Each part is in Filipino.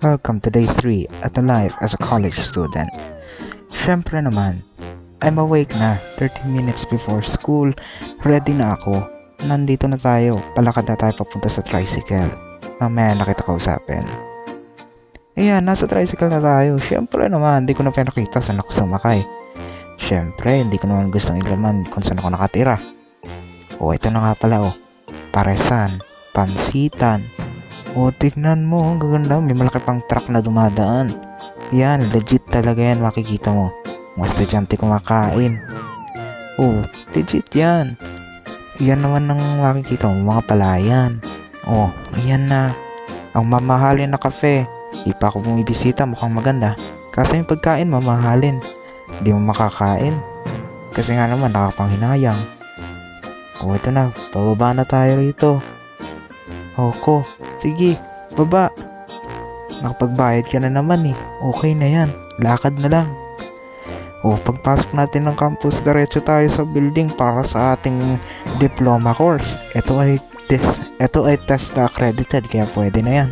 Welcome to day 3 at the life as a college student. Syempre naman, I'm awake na 30 minutes before school. Ready na ako. Nandito na tayo. Palakad na tayo papunta sa tricycle. Mamaya na kita kausapin. Ayan, nasa tricycle na tayo. Syempre naman, hindi ko na pinakita saan ako sumakay. Syempre, hindi ko naman gustong ilaman kung saan ako nakatira. Ito na nga pala Paresan, pansitan. Tignan mo, ang gaganda. May malaki pang truck na dumadaan. Yan, legit talaga yan, makikita mo. Mga estudyante kumakain. Legit yan. Yan naman ang makikita mo, mga palayan. Ayan na. Ang mamahalin na kafe. Di pa ako bumibisita, mukhang maganda. Kasi yung pagkain, mamahalin. Di mo makakain. Kasi nga naman, nakapanghinayang. Ito na, pababa na tayo rito. Sige, baba. Nakapagbayad ka na naman Okay na yan, lakad na lang. Pagpasok natin ng campus, diretso tayo sa building para sa ating diploma course. Ito ay test accredited, kaya pwede na yan.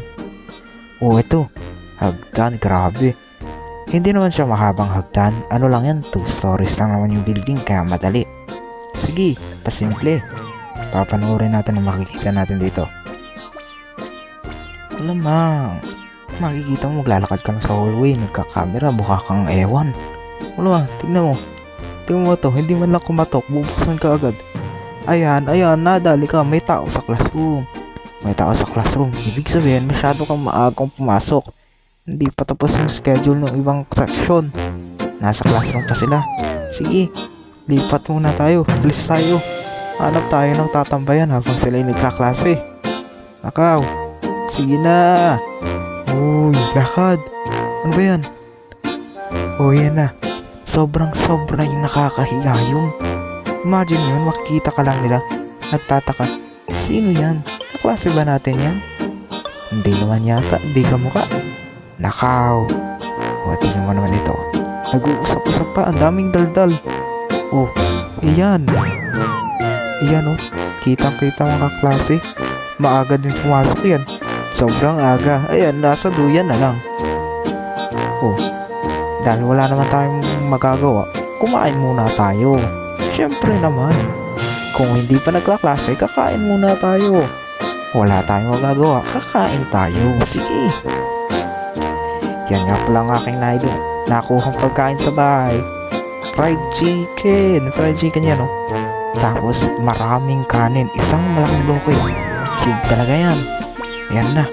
Ito, hagdan, grabe. Hindi naman siya mahabang hagdan. Ano lang yan, 2 stories lang naman yung building, kaya madali. Sige, pasimple. Papanoorin natin ang makikita natin dito. Alamang, makikita mo maglalakad ka na sa hallway, nagka-camera, mukha kang ewan. Tignan mo. Tignan mo to, hindi man lang kumatok, bubuksan ka agad. Ayan, nadali ka, may tao sa classroom. Ibig sabihin, masyado kang maagang pumasok. Hindi pa tapos yung schedule ng ibang section. Nasa classroom pa sila. Sige, lipat muna tayo, alis tayo. Hanap tayo ng tatambayan habang sila ay nagkaklase. Nakaw, sige na. Lakad. Ano ba yan? Yan na. Sobrang yung nakakahiya yung. Imagine yun, makikita ka lang nila. Nagtataka, sino yan? Kaklase ba natin yan? Hindi naman yata, hindi ka mukha. Nakaw. Tingnan mo naman ito. Nag-uusap-usap pa, ang daming daldal. Iyan. Kitang-kita mga kaklase. Maaga din pumasok yan. Sobrang aga. Ayan, nasa duyan na lang. Dahil wala naman tayong magagawa, kumain muna tayo. Syempre naman. Kung hindi pa nagkaklase, kakain muna tayo. Wala tayong magagawa, kakain tayo. Sige. Yan nga pala ang aking nakuhang pagkain sa bahay. Fried chicken yan Tapos maraming kanin. Isang malaking bloke. Cube talaga yan. Ayan na.